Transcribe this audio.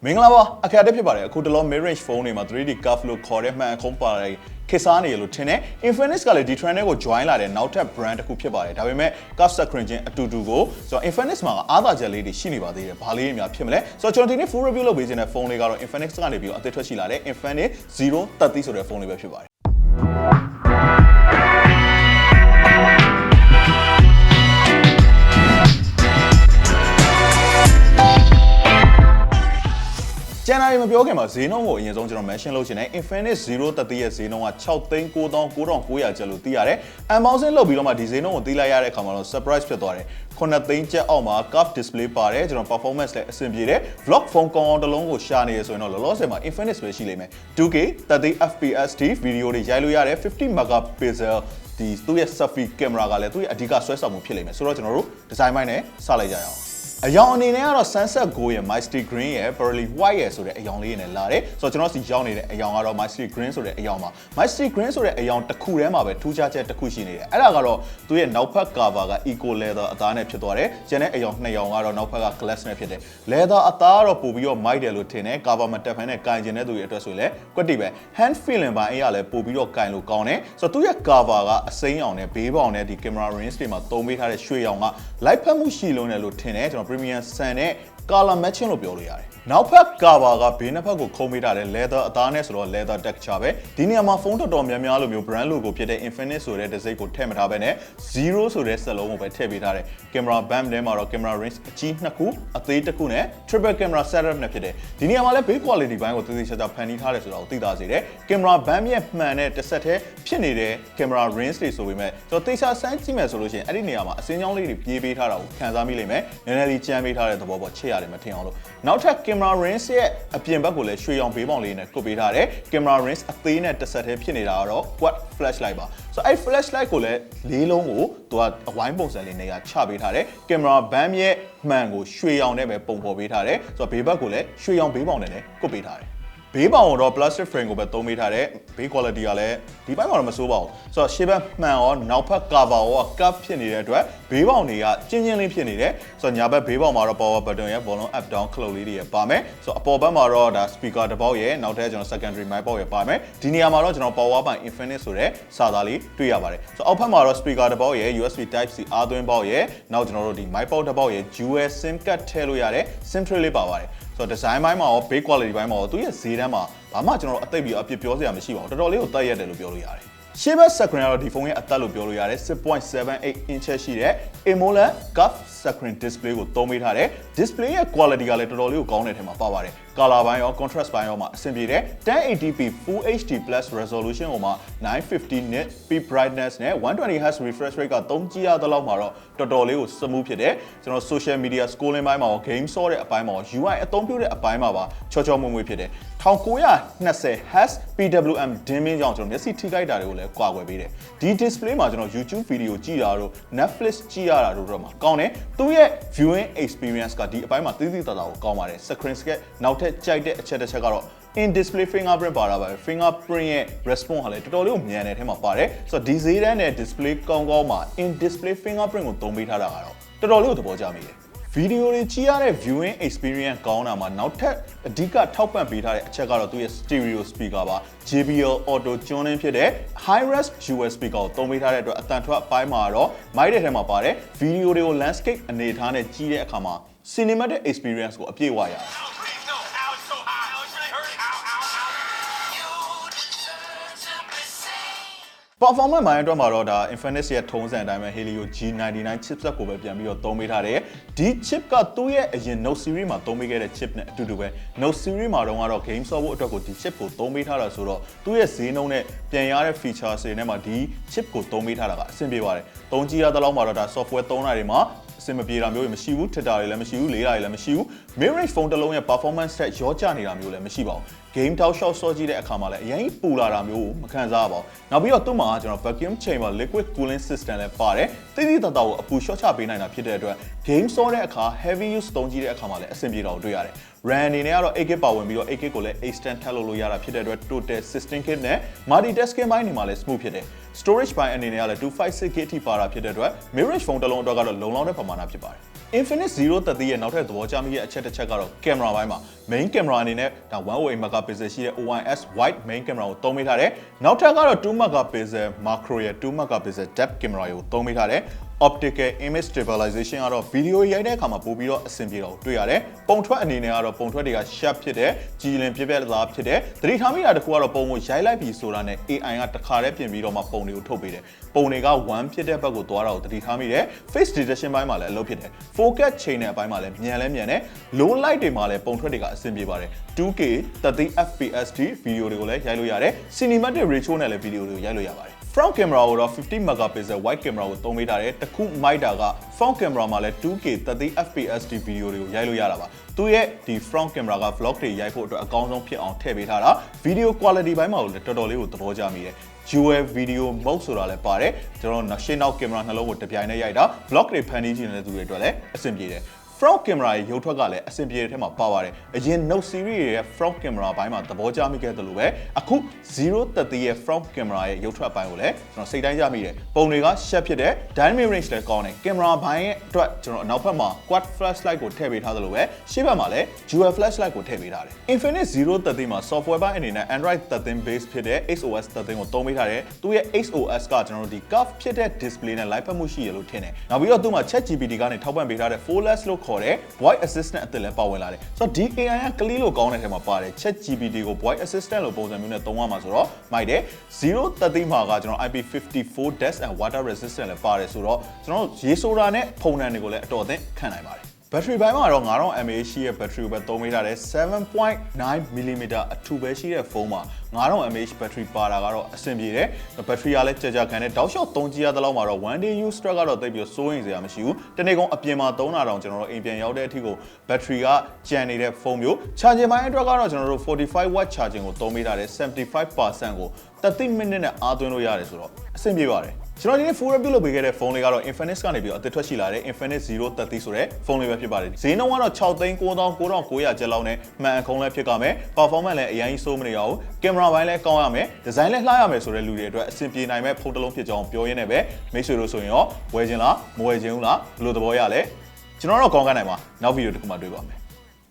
မင်္ဂလာပါအခါတက်ဖြစ်ပါတယ်အခုတလော mid-range phone တွေမှာ 3D curve လို့ခေါ်တဲ့မှန်ခုံးပါတဲ့ခေတ်စားနေရလို့ထင်တယ် Infinix ကလည်းဒီ trend ကို join လာတဲ့နောက်ထပ် brand တစ်ခုဖြစ်ပါတယ်ဒါပေမဲ့ curve screen ချင်းအတူတူကိုဆိုတော့ Infinix မှာအားသာချက်လေးတွေရှိနေပါသေးတယ်ဘာလေးတွေများဖြစ်မလဲဆိုတော့ကျွန်တော်ဒီနေ့ full review လုပ်ပေးခြင်းတဲ့ phone လေးကတော့ Infinix ကနေပြီးတော့အသစ်ထွက်ရှိလာတဲ့ Infinix 030ဆိုတဲ့ phone လေးပဲဖြစ်ပါတယ်ကျန်တာတွေမပြောခင်မှာဈေးနှုန်းကိုအရင်ဆုံးကျွန်တော် mention လုပ်ချင်တယ် Infinix 030ရဲ့ဈေးနှုန်းက6,900,900ကျပ်လို့သိရတယ်။ unboxing လုပ်ပြီးတော့မှဒီဈေးနှုန်းကိုသိလိုက်ရတဲ့အခါမှာတော့ surprise ဖြစ်သွားတယ်။9သိန်းကျပ်အောက်မှာ curve display ပါတယ်ကျွန်တော် performance လည်းအဆင်ပြေတယ်။ vlog phone ကောင်းအောင်တစ်လုံးကိုရှာနေရဆိုရင်တော့လောလောဆယ်မှာ Infinix ပဲရှိလိမ့်မယ်။ 2K 30fps ဗီဒီယိုတွေရိုက်လို့ရတယ်50 megapixel ဒီသူ့ရဲ့ selfie camera ကလည်းသူ့ရဲ့အဓိကဆွဲဆောင်မှုဖြစ်လိမ့်မယ်ဆိုတော့ကျွန်တော်တို့ design ပိုင်းနဲ့စလိုက်ကြရအောင်အယောင်အနေနဲ့ကတော့ sunset gold ရဲ့ misty green ရဲ့ pearly white ရဲ့ဆိုတဲ့အယောင်လေးနဲ့လာတယ်ဆိုတော့ကျွန်တော်စီရောက်နေတဲ့အယောင်ကတော့ misty green ဆိုတဲ့အယောင်ပါ misty green ဆိုတဲ့အယောင်တစ်ခုတည်းမှာပဲထူးခြားချက်တစ်ခုရှိနေတယ်အဲ့ဒါကတော့သူ့ရဲ့နောက်ဖက် cover က eco leather အသားနဲ့ဖြစ်သွားတယ်ကျန်တဲ့အယောင်နှစ်ယောင်ကတော့နောက်ဖက်က glass နဲ့ဖြစ်တယ် leather အသားကတော့ပို့ပြီးတော့ mic တယ်လို့ထင်တယ် cover မတက်ဖန်နဲ့ကင်ကျင်တဲ့သူတွေအတွက်ဆိုရင်လည်းကွက်တိပဲ hand feeling ပိုင်းအရာလည်းပို့ပြီးတော့ကင်လို့ကောင်းတယ်ဆိုတော့သူ့ရဲ့ cover ကအစိမ်းအောင်နဲ့ဘေးပေါင်နဲ့ဒီ camera range တွေမှာသုံးပေးထားတဲ့ရွှေရောင်က light ဖက်မှုရှိလုံးတယ်လို့ထင်တယ်ကျွန်တော် premium sun နဲ့ color matching လို့ပြောလို့ရတယ်နောက်ဖက် cover ကဘေးနှစ်ဖက်ကိုခုံးပေးထားတဲ့ leather အသားနဲ့ဆိုတော့ leather texture ပဲဒီနေရာမှာဖုန်းတော်တော်များများလိုမျိုး brand logo ဖြစ်တဲ့ Infinix ဆိုတဲ့ design ကိုထည့်မထားဘဲနဲ့0ဆိုတဲ့စက်လုံးကိုပဲထည့်ပေးထားတယ် camera bump ထဲမှာတော့ camera range အကြီးနှစ်ခုအသေးတစ်ခုနဲ့ triple camera setup နဲ့ဖြစ်တယ်ဒီနေရာမှာလည်း build quality ဘိုင်းကိုသေသေးချာချာဖန်တီးထားတယ်ဆိုတာကိုသိသာစေတယ် camera bump ရဲ့မှန်တဲ့တစ်ဆက်တည်းဖြစ်နေတဲ့ camera range တွေဆိုပေမဲ့ကျွန်တော်သေချာစမ်းကြည့်မယ်ဆိုလို့ရှိရင်အဲ့ဒီနေရာမှာအစင်းကြောင်းလေးတွေပြေးပေးထားတာကိုခံစားမိလိမ့်မယ်နည်းနည်းလေးကြမ်းပေးထားတဲ့သဘောပေါ့ချစ်ရတယ်မထင်အောင်လို့နောက်ထပ် camera range ရဲ့အပြင်ဘက်ကိုလည်းရွှေရောင်ဘေးပေါင်လေးနဲ့ကုတ်ပေးထားတယ် camera range အသေးနဲ့တစ်ဆက်တည်းဖြစ်နေတာကတော့ quad flashlight ပါဆိုတော့အဲ့ flashlight ကိုလည်းလေးလုံးကိုသူကအဝိုင်းပုံစံလေးနဲ့ချပေးထားတယ် camera bump ရဲ့မှန်ကိုရွှေရောင်နဲ့ပဲပုံဖော်ပေးထားတယ်ဆိုတော့ဘေးဘက်ကိုလည်းရွှေရောင်ဘေးပေါင်နဲ့လည်းကုတ်ပေးထားတယ်ဘေးပေါင်ကိုတော့ plastic frame ကိုပဲသုံးပေးထားတယ်ဘေး quality ကလည်းဒီဘက်မှာတော့မဆိုးပါဘူးဆိုတော့ရှေ့ဘက်မှန်ရောနောက်ဘက် cover ရော curve ဖြစ်နေတဲ့အတွက်ဘေးပေါင်တွေကကျင်းလေးဖြစ်နေတယ်ဆိုတော့ညာဘက်ဘေးပေါင်မှာတော့ power button ရဲ့ volume up down close လေးတွေပါမယ်ဆိုတော့အပေါ်ဘက်မှာတော့ဒါ speaker တစ်ပေါက်ရဲ့နောက်ထပ်ကျွန်တော် secondary mic ပေါက်ရဲ့ပါမယ်ဒီနေရာမှာတော့ကျွန်တော် power bank Infinix ဆိုတဲ့စာသားလေးတွေ့ရပါတယ်ဆိုတော့အောက်ဘက်မှာတော့ speaker တစ်ပေါက်ရဲ့ USB type C အားသွင်းပေါက်ရဲ့နောက်ကျွန်တော်တို့ဒီ mic ပေါက်တစ်ပေါက်ရဲ့ dual sim card ထည့်လို့ရတဲ့ sim tray လေးပါပါတယ်ဆိုတော့ design ဘိုင်းမှာရော base quality ဘိုင်းမှာရောသူရဲ့ဈေးတန်းမှာဘာမှကျွန်တော်တို့အသိပြီးအပြစ်ပြောစရာမရှိပါဘူးတော်တော်လေးကိုတက်ရတယ်လို့ပြောလို့ရတယ်ရှေ့ဘက် screen ကတော့ဒီဖုန်းရဲ့အသက်လို့ပြောလို့ရတယ် 6.78 inch ရှိတဲ့ AMOLED curved screen display ကိုသုံးပေးထားတယ် display ရဲ့ quality ကလည်းတော်တော်လေးကိုကောင်းတဲ့ထဲမှာပါပါတယ် color ဘိုင်းရော contrast ဘိုင်းရောမှာအဆင်ပြေတယ် 1080p Full HD Plus resolution ကိုမှာ950 nit peak brightness နဲ့ 120Hz refresh rate က3ကြည့်ရတဲ့လောက်မှာတော့တော်တော်လေးကို smooth ဖြစ်တယ်ကျွန်တော် social media scrolling ဘိုင်းမှာရော game ဆော့တဲ့အပိုင်းမှာရော UI အသုံးပြုတဲ့အပိုင်းမှာပါချောချောမွေ့မွေ့ဖြစ်တယ်1920Hz PWM dimming ကြောင့်ကျွန်တော်မျက်စိထိခိုက်တာတွေကိုလည်းကွာကွယ်ပေးတယ်ဒီ display မှာကျွန်တော် YouTube video ကြည့်တာတို့ Netflix ကြည့်ရတာတို့တော့မှာကောင်းတယ်သူ့ရဲ့ viewing experience ကဒီအပိုင်းမှာသိသိသာသာကိုကောင်းပါတယ် screen ကနောက်ထပ်ကြိုက်တဲ့အချက်တစ်ချက်ကတော့ in display fingerprint ပါတာပါပဲ fingerprint ရဲ့ response ဟာလည်းတော်တော်လေးကိုမြန်တဲ့အထဲမှာပါတယ်ဆိုတော့ဒီဈေးတန်းနဲ့ display ကောင်းကောင်းမှာ in display fingerprint ကိုသုံးပေးထားတာကတော့တော်တော်လေးကိုသဘောကျမိတယ်ဗီဒီယိုတွေကြည့်ရတဲ့ viewing experience ကောင်းတာမှာနောက်ထပ်အဓိကထောက်ပံ့ပေးထားတဲ့အချက်ကတော့သူ့ရဲ့ stereo speaker ပါ JBL auto tuning ဖြစ်တဲ့ high res US speaker ကိုသုံးပေးထားတဲ့အတွက်အသံထွက်အပိုင်းမှာတော့ mic တဲ့ထဲမှာပါတယ်ဗီဒီယိုတွေကို landscape အနေအထားနဲ့ကြည့်တဲ့အခါမှာ cinematic experience ကိုအပြည့်အဝရတယ်performance မိုင်းအတွက်မှာတော့ဒါ Infinix ရဲ့ထုံးစံအတိုင်းပဲ Helio G99 chipset ကိုပဲပြန်ပြီးတော့သုံးပေးထားတယ်ဒီ chip ကသူ့ရဲ့အရင် Note series မှာသုံးပေးခဲ့တဲ့ chip နဲ့အတူတူပဲ Note series မှာတော့ game ဆော့ဖို့အတွက်ကိုဒီ chip ကိုသုံးပေးထားတာဆိုတော့သူ့ရဲ့ဈေးနှုန်းနဲ့ပြန်ရတဲ့ features တွေနဲ့မှာဒီ chip ကိုသုံးပေးထားတာကအဆင်ပြေပါတယ်သုံးကြည့်ရတဲ့လောက်မှာတော့ဒါ software သုံးတာတွေမှာအဆင်မပြေတာမျိုးမရှိဘူး Twitter တွေလည်းမရှိဘူးလေးတာတွေလည်းမရှိဘူး mid-range phone တစ်လုံးရဲ့ performance ထက်ရောကျနေတာမျိုးလည်းမရှိပါဘူး game တောက်လျှောက်ဆော့ကြည့်တဲ့အခါမှာလည်းအရင်ပူလာတာမျိုးကိုမခံစားရပါဘူးနောက်ပြီးတော့သူ့မှာကျွန်တော် vacuum chamber liquid cooling system လည်းပါတယ်တိတိတတ်တာကိုအပူလျှော့ချပေးနိုင်တာဖြစ်တဲ့အတွက် game ဆော့တဲ့အခါ heavy use သုံးကြည့်တဲ့အခါမှာလည်းအဆင်ပြေတာကိုတွေ့ရတယ် RAM အနေနဲ့ကတော့ 8GB ပါဝင်ပြီးတော့ 8GB ကိုလည်း extend ထပ်လုပ်လို့ရတာဖြစ်တဲ့အတွက် total 16GB နဲ့ multitasking ဘိုင်းတွေမှာလည်း smooth ဖြစ်တယ် storage ဘိုင်းအနေနဲ့ကလည်း 256GB ထိပါတာဖြစ်တဲ့အတွက် mid-range phone တစ်လုံးအတွက်ကတော့လုံလောက်တဲ့ပမာဏဖြစ်ပါတယ် Infinix 030ရဲ့နောက်ထပ်သဘောကျမိတဲ့အချက်တစ်ချက်ကတော့ camera ဘိုင်းမှာ main camera အနေနဲ့ဒါ108 megapixel ရှိတဲ့ OIS wide main camera ကိုသုံးပေးထားတယ်နောက်ထပ်ကတော့2 megapixel macro ရဲ့2 megapixel depth camera ကိုသုံးပေးထားတယ်optical image stabilization ကတော့ video ရိုက်တဲ့အခါမှာပို့ပြီးတော့အဆင်ပြေတော့တွေ့ရတယ်ပုံထွက်အနေနဲ့ကတော့ပုံထွက်တွေက sharp ဖြစ်တယ်ကြည်လင်ပြပြသားဖြစ်တယ်သတိထားမိတာတစ်ခုကတော့ပုံကိုရိုက်လိုက်ပြီးဆိုတာနဲ့ AI ကတစ်ခါတည်းပြင်ပြီးတော့မှပုံတွေကိုထုတ်ပေးတယ်ပုံတွေက1ဖြစ်တဲ့ဘက်ကိုသွားတာကိုသတိထားမိတယ် face detection ဘိုင်းမှာလည်းအလုပ်ဖြစ်တယ် focus chain နဲ့အပိုင်းမှာလည်းမြန်တယ် low light တွေမှာလည်းပုံထွက်တွေကအဆင်ပြေပါတယ် 2K 30 fps ထိ video တွေကိုလည်းရိုက်လို့ရတယ် cinematic ratio နဲ့လည်း video တွေကိုရိုက်လို့ရပါတယ်front camera ကိုတော့50 megapixel wide camera ကိုသုံးပေးထားတယ်တခုမိုက်တာက front camera မှာလည်း 2K 30 fps ဒီ video တွေကိုရိုက်လို့ရတာပါသူရဲ့ဒီ front camera က vlog တွေရိုက်ဖို့အတွက်အကောင်းဆုံးဖြစ်အောင်ထည့်ပေးထားတာ video quality ဘိုင်းမှာလည်းတော်တော်လေးကိုသဘောကျမိတယ် dual video mode ဆိုတာလည်းပါတယ်ကျွန်တော်ရှေ့နောက် camera နှလုံးကိုတစ်ပြိုင်တည်းရိုက်တာ vlog တွေဖန်တီးချင်တဲ့သူတွေအတွက်လည်းအဆင်ပြေတယ်front camera ရဲ့ရုပ်ထွက်ကလည်းအဆင်ပြေတဲ့ထဲမှာပါပါတယ်အရင် Note series ရဲ့ front camera ဘိုင်းမှာသဘောကျမိခဲ့တယ်လို့ပဲအခု 030 ရဲ့ front camera ရဲ့ရုပ်ထွက်ပိုင်းကိုလည်းကျွန်တော်စိတ်တိုင်းကြမိတယ်ပုံတွေက sharp ဖြစ်တယ် dynamic range လည်းကောင်းတယ် camera ဘိုင်းရဲ့အတွက်ကျွန်တော်အနောက်ဘက်မှာ quad flashlight ကိုထည့်ပေးထားသလိုပဲရှေ့ဘက်မှာလည်း dual flashlight ကိုထည့်ပေးထားတယ် Infinix 030မှာ software ဘိုင်းအနေနဲ့ Android 13 base ဖြစ်တဲ့ XOS 13ကိုသုံးပေးထားတယ်သူရဲ့ XOS ကကျွန်တော်တို့ဒီ curve ဖြစ်တဲ့ display နဲ့ live ဖတ်မှုရှိရလို့ထင်တယ်နောက်ပြီးတော့သူ့မှာ ChatGPT ကနေထောက်ပံ့ပေးထားတဲ့ 4less လို့ခေါ်တဲ့ voice assistant အသစ်လည်းပါဝင်လာတယ်ဆိုတော့ဒီ AI ကကလေးလို့ကောင်းတဲ့ထဲမှာပါတယ် ChatGPT ကို voice assistant လို့ပုံစံမျိုးနဲ့သုံးရမှာဆိုတော့မိုက်တယ်030မှာကကျွန်တော် IP54 dust and water resistant လည်းပါတယ်ဆိုတော့ကျွန်တော်ရေဆိုဒါနဲ့ဖုန်နံတွေကိုလည်းအတော်အသင့်ခံနိုင်ပါတယ်ဘက်ထရီပိုင်းမှာတော့ 9000 mAh ရှိတဲ့ဘက်ထရီကိုပဲသုံးပေးထားတယ် 7.9 mm အထူပဲရှိတဲ့ဖုန်းမှာ 9000 mAh ဘက်ထရီပါတာကတော့အဆင်ပြေတယ်ဘက်ထရီကလည်းကြာခံတယ်တောက်လျှောက်သုံးကြည့်ရတဲ့လောက်မှာတော့ one day use stress ကတော့တိတ်ပြီးစိုးရိမ်စရာမရှိဘူးတနေ့ကုန်အပြင်မှာသုံးတာတောင်ကျွန်တော်တို့အိမ်ပြန်ရောက်တဲ့အထိကိုဘက်ထရီကကျန်နေတဲ့ဖုန်းမျိုး charging ပိုင်းအတွက်ကတော့ကျွန်တော်တို့45 watt charging ကိုသုံးပေးထားတယ် 75% ကို30 minute နဲ့အားသွင်းလို့ရတယ်ဆိုတော့အဆင်ပြေပါတယ်ကျွန်တော်ဒီနေ့ full review လုပ်ပေးခဲ့တဲ့ဖုန်းလေးကတော့ Infinix ကနေပြီးတော့အသစ်ထွက်ရှိလာတဲ့ Infinix 030ဆိုတဲ့ဖုန်းလေးပဲဖြစ်ပါတယ်ဈေးနှုန်းကတော့6,99,900ကျပ်လောက်နဲ့မှန်အခုံးလည်းဖြစ်ကြမယ် performance လည်းအရင်ကြီးစိုးမနေရဘူး camera ဘိုင်းလည်းကောင်းရမယ် design လည်းလှရမယ်ဆိုတဲ့လူတွေအတွက်အဆင်ပြေနိုင်မဲ့ဖုန်းတစ်လုံးဖြစ်ကြောင်းပြောရင်းနဲ့ပဲမိတ်ဆွေတို့ဆိုရင်ရောဝယ်ခြင်းလားမဝယ်ခြင်းဘူးလားဘယ်လိုသဘောရလဲကျွန်တော်တော့ကောင်းကန်းနိုင်ပါနောက်ဗီဒီယိုတစ်ခုမှတွေ့ပါမယ်